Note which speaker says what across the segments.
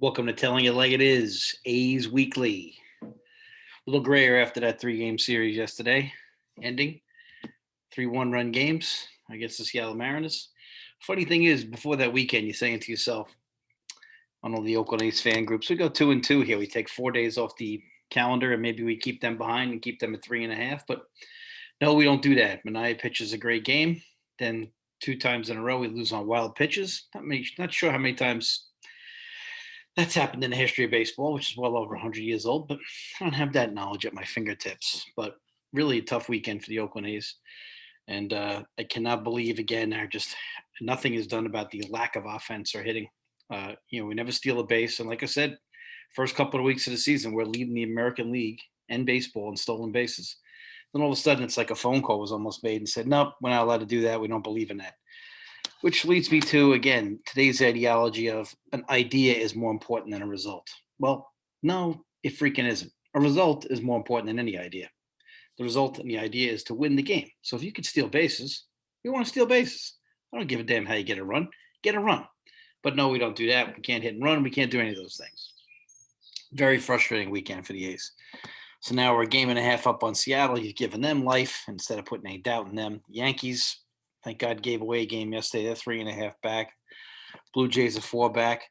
Speaker 1: Welcome to Telling It Like It Is, A's Weekly. A little grayer after that three-game series yesterday, ending 3-1 run games against the Seattle Mariners. Funny thing is, before that weekend, you're saying to yourself on all the Oakland A's fan groups, we go 2-2 here. We take 4 days off the calendar and maybe we keep them behind and keep them at 3.5. But no, we don't do that. Mania pitches a great game. Then 2 times in a row, we lose on wild pitches. Not sure how many times that's happened in the history of baseball, which is well over 100 years old, but I don't have that knowledge at my fingertips. But really a tough weekend for the Oakland A's. And I cannot believe, again, nothing is done about the lack of offense or hitting. We never steal a base. And like I said, first couple of weeks of the season, we're leading the American League and baseball in stolen bases. Then all of a sudden, it's like a phone call was almost made and said, nope, we're not allowed to do that. We don't believe in that. Which leads me to, again, today's ideology of an idea is more important than a result. Well, no, it freaking isn't. A result is more important than any idea. The result and the idea is to win the game. So if you could steal bases, you want to steal bases. I don't give a damn how you get a run. Get a run. But no, we don't do that. We can't hit and run. We can't do any of those things. Very frustrating weekend for the A's. So now we're a game and a half up on Seattle. You've given them life instead of putting any doubt in them. Yankees, thank God, gave away a game yesterday. They're 3.5 back. Blue Jays are 4 back.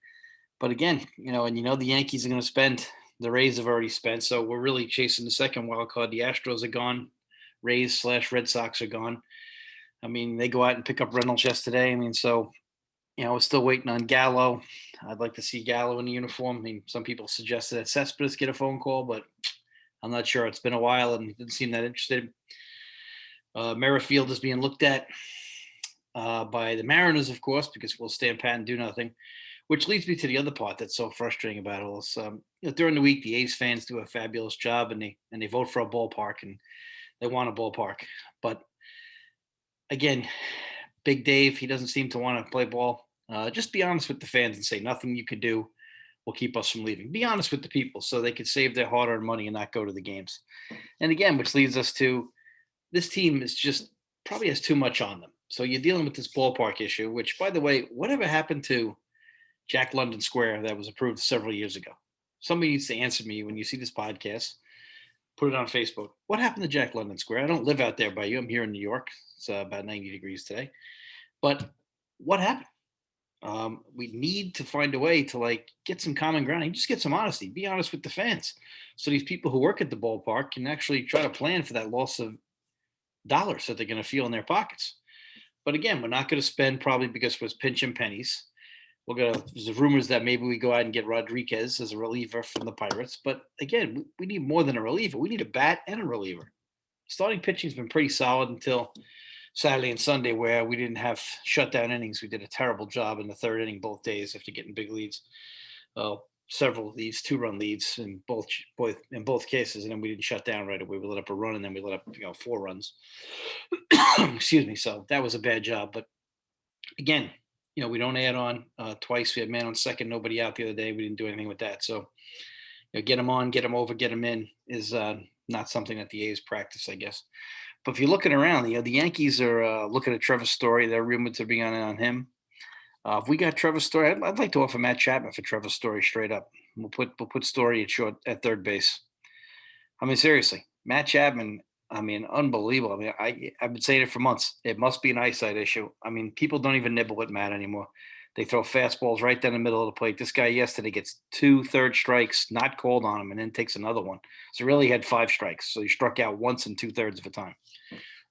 Speaker 1: But again, the Yankees are going to spend. The Rays have already spent. So we're really chasing the second wild card. The Astros are gone. Rays/Red Sox are gone. I mean, they go out and pick up Reynolds yesterday. We're still waiting on Gallo. I'd like to see Gallo in the uniform. I mean, some people suggested that Cespedes get a phone call, but I'm not sure. It's been a while and didn't seem that interested. Merrifield is being looked at by the Mariners, of course, because we'll stand pat and do nothing, which leads me to the other part that's so frustrating about all this. During the week, the A's fans do a fabulous job, and they vote for a ballpark, and they want a ballpark. But again, Big Dave, he doesn't seem to want to play ball. Just be honest with the fans and say nothing you could do will keep us from leaving. Be honest with the people so they could save their hard-earned money and not go to the games. And again, which leads us to this team is just probably has too much on them. So you're dealing with this ballpark issue, which, by the way, whatever happened to Jack London Square that was approved several years ago? Somebody needs to answer me when you see this podcast. Put it on Facebook. What happened to Jack London Square? I don't live out there by you. I'm here in New York. It's about 90 degrees today. But what happened? We need to find a way to get some common ground and just get some honesty. Be honest with the fans, so these people who work at the ballpark can actually try to plan for that loss of dollars that they're going to feel in their pockets. But again, we're not going to spend probably because we're pinching pennies. There's rumors that maybe we go out and get Rodriguez as a reliever from the Pirates. But again, we need more than a reliever. We need a bat and a reliever. Starting pitching's been pretty solid until Saturday and Sunday, where we didn't have shutdown innings. We did a terrible job in the third inning both days after getting big leads. Several leads, 2-run leads in both cases, and then we didn't shut down right away. We let up a run, and then we let up 4 runs. Excuse me. So that was a bad job. But again, we don't add on twice. We had man on second, nobody out the other day. We didn't do anything with that. So get them on, get them over, get them in is not something that the A's practice, I guess. But if you're looking around, the Yankees are looking at Trevor Story. They're rumored to be on him. If we got Trevor Story, I'd like to offer Matt Chapman for Trevor Story straight up. We'll put Story at third base. I mean, seriously, Matt Chapman. I mean, unbelievable. I mean, I've been saying it for months. It must be an eyesight issue. I mean, people don't even nibble with Matt anymore. They throw fastballs right down the middle of the plate. This guy yesterday gets 2 third strikes, not called on him, and then takes another one. So really, he had 5 strikes. So he struck out once in 2/3 of the time.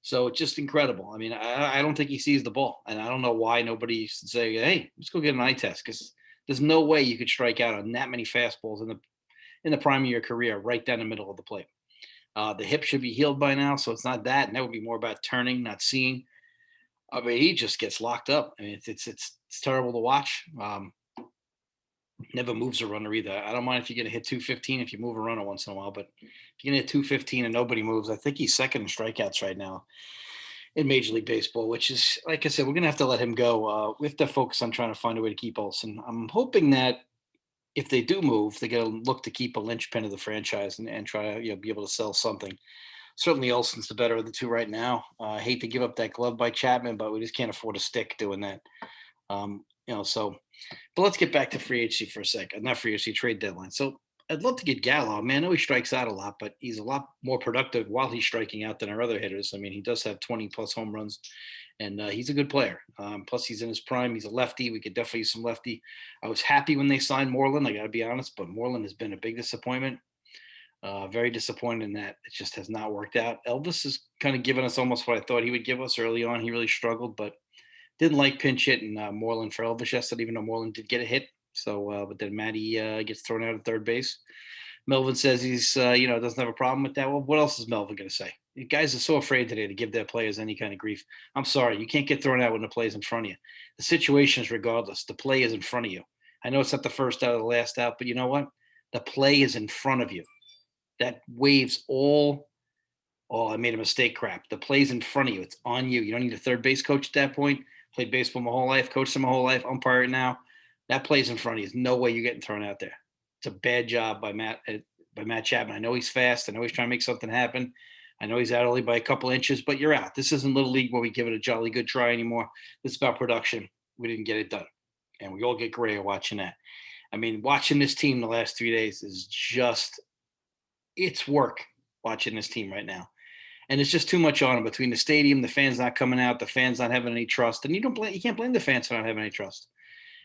Speaker 1: So it's just incredible. I mean, I don't think he sees the ball, and I don't know why nobody used to say, "Hey, let's go get an eye test," because there's no way you could strike out on that many fastballs in the prime of your career, right down the middle of the plate. The hip should be healed by now, so it's not that, and that would be more about turning, not seeing. I mean, he just gets locked up. I mean, it's terrible to watch. Never moves a runner either. I don't mind if you're going to hit 215 if you move a runner once in a while, but if you're going to hit 215 and nobody moves, I think he's second in strikeouts right now in Major League Baseball, which is, like I said, we're going to have to let him go. We have to focus on trying to find a way to keep Olsen. I'm hoping that if they do move, they're going to look to keep a linchpin of the franchise and try to be able to sell something. Certainly Olsen's the better of the two right now. I hate to give up that glove by Chapman, but we just can't afford a stick doing that. So, but let's get back to free agency for a second. Not free agency, trade deadline. So I'd love to get Gallo. Man, I know he strikes out a lot, but he's a lot more productive while he's striking out than our other hitters. I mean, he does have 20 plus home runs, and he's a good player. Plus, he's in his prime. He's a lefty. We could definitely use some lefty. I was happy when they signed Moreland. I got to be honest, but Moreland has been a big disappointment. Very disappointed in that it just has not worked out. Elvis has kind of given us almost what I thought he would give us early on. He really struggled, but didn't like pinch hitting Moreland for Elvis yesterday, even though Moreland did get a hit. So, but then Matty gets thrown out at third base. Melvin says he's, doesn't have a problem with that. Well, what else is Melvin going to say? The guys are so afraid today to give their players any kind of grief. I'm sorry, you can't get thrown out when the play is in front of you. The situation is regardless. The play is in front of you. I know it's not the first out or the last out, but you know what? The play is in front of you. That waives all. Oh, I made a mistake. Crap. The play's in front of you. It's on you. You don't need a third base coach at that point. Played baseball my whole life, coached them my whole life, umpire it now. That play's in front of you. There's no way you're getting thrown out there. It's a bad job by Matt Chapman. I know he's fast. I know he's trying to make something happen. I know he's out only by a couple inches, but you're out. This isn't Little League where we give it a jolly good try anymore. This is about production. We didn't get it done. And we all get gray watching that. I mean, watching this team the last 3 days is just, it's work watching this team right now. And it's just too much on them between the stadium, the fans not coming out, the fans not having any trust. And you can't blame the fans for not having any trust.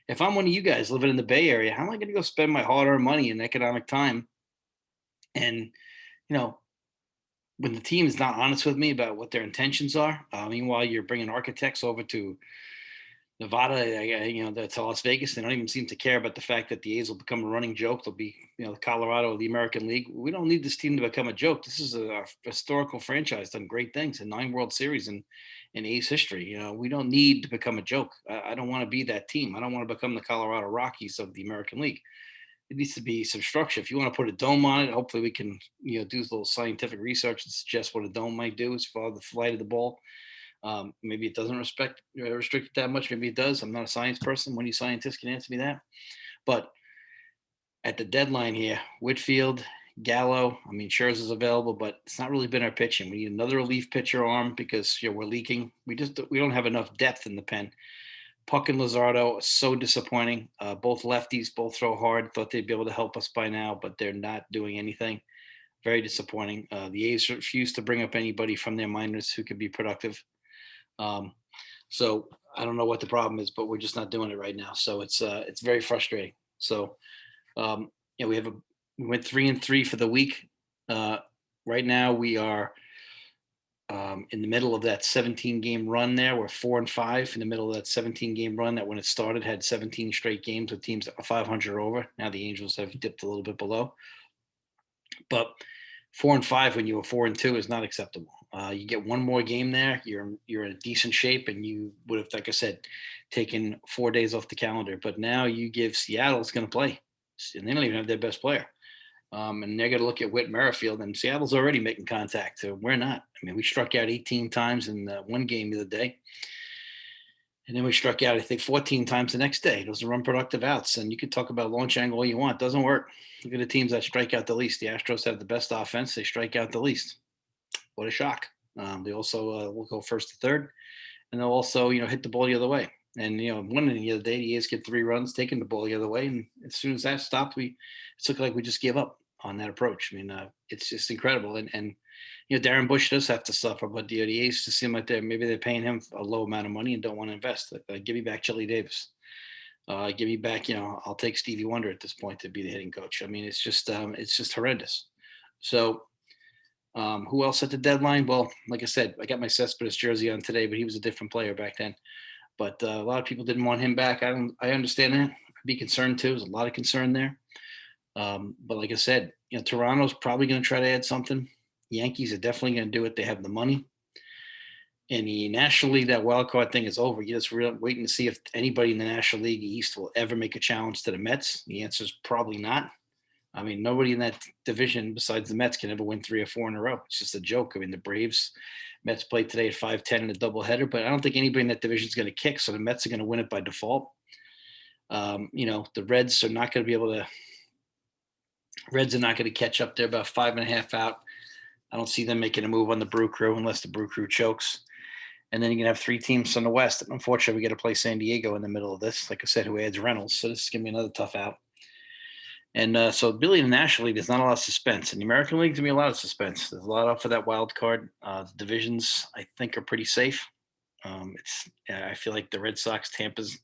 Speaker 1: If I'm one of you guys living in the Bay Area, how am I going to go spend my hard-earned money and economic time? And, you know, when the team is not honest with me about what their intentions are, meanwhile, you're bringing architects over to Nevada, to Las Vegas. They don't even seem to care about the fact that the A's will become a running joke. They'll be, Colorado, the American League. We don't need this team to become a joke. This is a historical franchise, done great things in 9 World Series in A's history. We don't need to become a joke. I don't want to be that team. I don't want to become the Colorado Rockies of the American League. It needs to be some structure. If you want to put a dome on it, hopefully we can, do a little scientific research and suggest what a dome might do as far as the flight of the ball. Maybe it doesn't restrict it that much. Maybe it does. I'm not a science person. One of you scientists can answer me that. But at the deadline here, Whitfield, Gallo, Scherzer's available, but it's not really been our pitching. We need another relief pitcher arm because we're leaking. We don't have enough depth in the pen. Puck and Luzardo are so disappointing. Both lefties, both throw hard. Thought they'd be able to help us by now, but they're not doing anything. Very disappointing. The A's refuse to bring up anybody from their minors who could be productive. So I don't know what the problem is, but we're just not doing it right now. So it's very frustrating. So we went 3-3 for the week. Right now we are in the middle of that 17-game run there. We're 4-5 in the middle of that 17-game run that when it started had 17 straight games with teams that are 500 or over. Now the Angels have dipped a little bit below. But 4-5 when you were 4-2 is not acceptable. You get one more game there, you're in decent shape, and you would have, like I said, taken 4 days off the calendar. But now you give Seattle's going to play, and they don't even have their best player. And they're going to look at Whit Merrifield, and Seattle's already making contact. So we're not. We struck out 18 times in one game the other day. And then we struck out, I think, 14 times the next day. Those are unproductive outs. And you can talk about launch angle all you want. It doesn't work. Look at the teams that strike out the least. The Astros have the best offense. They strike out the least. What a shock. They also will go first to third. And they'll also, hit the ball the other way. And, one of the other day, the A's get 3 runs, taking the ball the other way. And as soon as that stopped, it looked like we just gave up on that approach. It's just incredible. And Darren Bush does have to suffer, but the A's just seem like maybe they're paying him a low amount of money and don't want to invest. Give me back Chili Davis. Give me back, I'll take Stevie Wonder at this point to be the hitting coach. It's just horrendous. So who else at the deadline? Well, like I said, I got my Cespedes jersey on today, but he was a different player back then. But a lot of people didn't want him back. I understand that. I'd be concerned too. There's a lot of concern there. But like I said, Toronto's probably going to try to add something. Yankees are definitely going to do it. They have the money. In the National League, that wild card thing is over. You're just waiting to see if anybody in the National League East will ever make a challenge to the Mets. The answer is probably not. Nobody in that division besides the Mets can ever win 3 or 4 in a row. It's just a joke. The Braves, Mets played today at 5-10 in a doubleheader, but I don't think anybody in that division is going to kick, so the Mets are going to win it by default. The Reds are not going to be able to – Reds are not going to catch up. They're about 5.5 out. I don't see them making a move on the Brew Crew unless the Brew Crew chokes. And then you're going to have 3 teams from the West. And unfortunately, we got to play San Diego in the middle of this, like I said, who adds Reynolds. So this is going to be another tough out. And so really in the National League, there's not a lot of suspense. In the American League, there's going to be a lot of suspense. There's a lot up for that wild card. The divisions, I think, are pretty safe. I feel like the Red Sox, Tampa's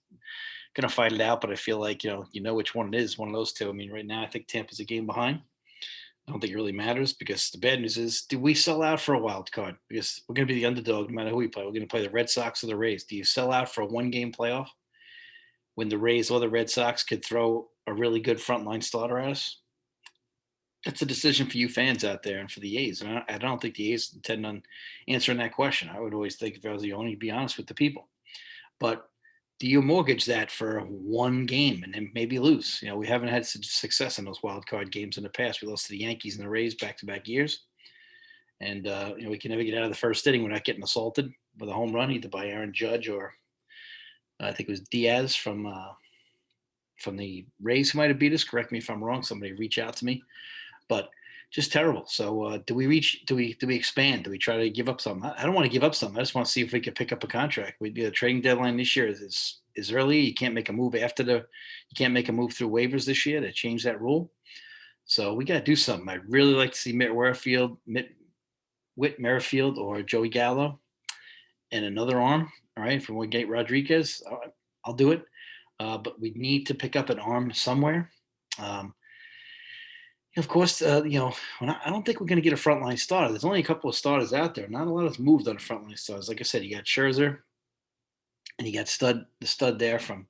Speaker 1: going to fight it out, but I feel like, you know which one it is, one of those two. I mean, right now, I think Tampa's a game behind. I don't think it really matters because the bad news is, do we sell out for a wild card? Because we're going to be the underdog no matter who we play. We're going to play the Red Sox or the Rays. Do you sell out for a one-game playoff when the Rays or the Red Sox could throw a really good frontline starter at us? That's a decision for you fans out there and for the A's. And I don't think the A's intend on answering that question. I would always think if I was the owner, be honest with the people. But do you mortgage that for one game and then maybe lose? We haven't had such success in those wild card games in the past. We lost to the Yankees and the Rays back-to-back years. And, we can never get out of the first inning without getting assaulted with a home run, either by Aaron Judge or I think it was Diaz from the Rays who might have beat us. Correct me if I'm wrong. Somebody reach out to me. But just terrible. So do we expand? Do we try to give up something? I don't want to give up something. I just want to see if we can pick up a contract. The trading deadline this year is early. You can't make a move you can't make a move through waivers this year to change that rule. So we got to do something. I'd really like to see Whit Merrifield or Joey Gallo and another arm. All right, from Gate Rodriguez. I'll do it. But we need to pick up an arm somewhere. Of course, I don't think we're going to get a frontline starter. There's only a couple of starters out there. Not a lot has moved on the frontline starters. Like I said, you got Scherzer, and you got the stud there from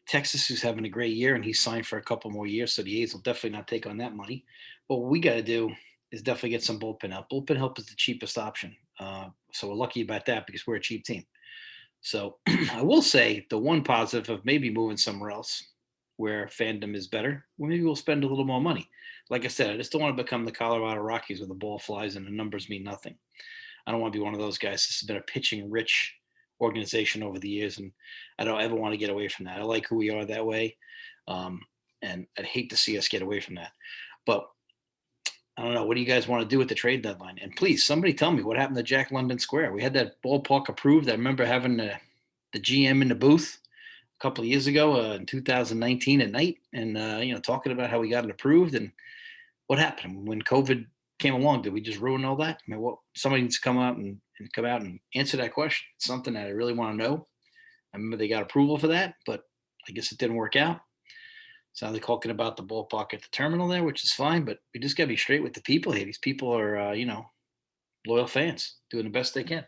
Speaker 1: Texas, who's having a great year, and he's signed for a couple more years. So the A's will definitely not take on that money. But what we got to do is definitely get some bullpen help. Bullpen help is the cheapest option. So we're lucky about that because we're a cheap team. So I will say the one positive of maybe moving somewhere else where fandom is better, well, maybe we'll spend a little more money. Like I said, I just don't want to become the Colorado Rockies where the ball flies and the numbers mean nothing. I don't want to be one of those guys. This has been a pitching-rich organization over the years, and I don't ever want to get away from that. I like who we are that way, and I'd hate to see us get away from that. But I don't know. What do you guys want to do with the trade deadline? And please, somebody tell me what happened to Jack London Square. We had that ballpark approved. I remember having the GM in the booth a couple of years ago in 2019 at night, and talking about how we got it approved and what happened when COVID came along. Did we just ruin all that? I mean, somebody needs to come out and answer that question. It's something that I really want to know. I remember they got approval for that, but I guess it didn't work out. So now they're talking about the ballpark at the terminal there, which is fine, but we just got to be straight with the people here. These people are, loyal fans doing the best they can.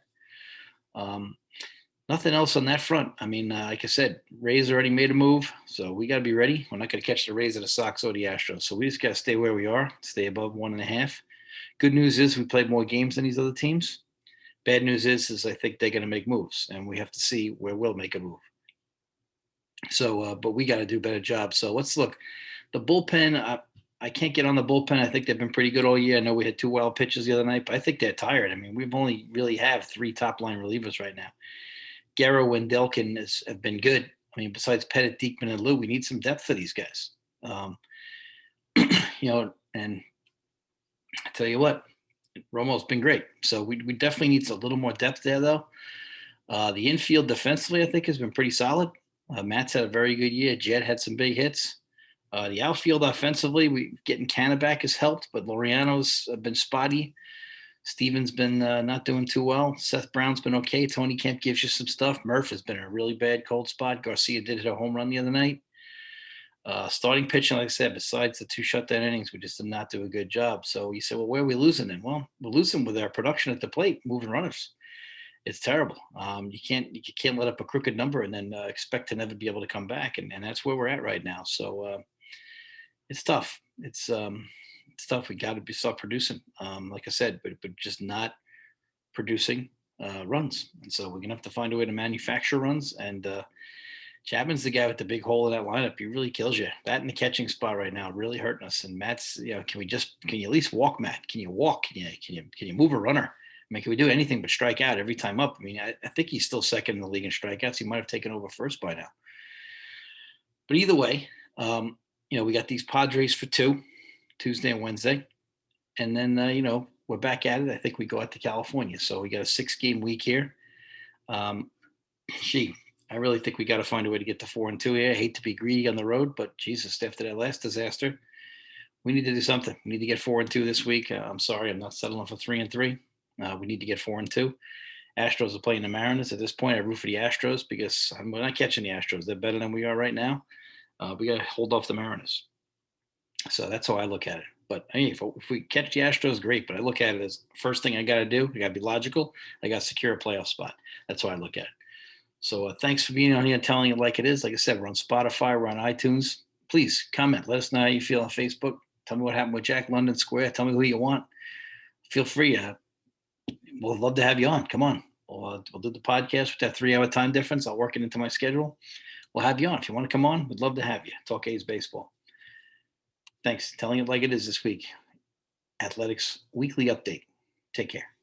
Speaker 1: Nothing else on that front. I mean, like I said, Rays already made a move, so we got to be ready. We're not going to catch the Rays or the Sox or the Astros, so we just got to stay where we are, stay above 1.5. Good news is we played more games than these other teams. Bad news is I think they're going to make moves, and we have to see where we'll make a move. So, but we got to do a better job. So let's look. The bullpen, I can't get on the bullpen. I think they've been pretty good all year. I know we had 2 wild pitches the other night, but I think they're tired. I mean, we've only really have 3 top-line relievers right now. Guerrero and Delkin have been good. I mean, besides Pennant, Diekman, and Lou, we need some depth for these guys. And I tell you what, Romo's been great. So we definitely need a little more depth there, though. The infield defensively, I think, has been pretty solid. Matt's had a very good year. Jed had some big hits. The outfield offensively, getting Canada has helped, but Laureano's been spotty. Steven's been not doing too well. Seth Brown's been okay. Tony Kemp gives you some stuff. Murph has been a really bad cold spot. Garcia did hit a home run the other night. Starting pitching, like I said, besides the 2 shutdown innings, we just did not do a good job. So you say, well, where are we losing then? Well, we're losing with our production at the plate, moving runners. It's terrible. You can't let up a crooked number and then expect to never be able to come back, and that's where we're at right now. So it's tough. It's tough. We got to start producing, like I said, but just not producing runs, and so we're gonna have to find a way to manufacture runs. And Chapman's the guy with the big hole in that lineup. He really kills you. That in the catching spot right now really hurting us. And Matt's, can you at least walk, Matt? Can you walk? Can you move a runner? I mean, can we do anything but strike out every time up? I mean, I think he's still second in the league in strikeouts. He might have taken over first by now. But either way, we got these Padres for 2, Tuesday and Wednesday. And then, we're back at it. I think we go out to California. So we got a 6-game week here. Um, I really think we got to find a way to get to 4-2 here. I hate to be greedy on the road, but Jesus, after that last disaster, we need to do something. We need to get 4-2 this week. I'm sorry, I'm not settling for 3-3. We need to get 4-2. Astros are playing the Mariners. At this point, I root for the Astros because we're not catching the Astros. They're better than we are right now. We got to hold off the Mariners. So that's how I look at it. But hey, if we catch the Astros, great. But I look at it as first thing I got to do. I got to be logical. I got to secure a playoff spot. That's how I look at it. So thanks for being on here and telling it like it is. Like I said, we're on Spotify, we're on iTunes. Please comment. Let us know how you feel on Facebook. Tell me what happened with Jack London Square. Tell me who you want. Feel free. We'll love to have you on. Come on. We'll do the podcast with that 3-hour time difference. I'll work it into my schedule. We'll have you on. If you want to come on, we'd love to have you. Talk A's baseball. Thanks. Telling it like it is this week. Athletics Weekly Update. Take care.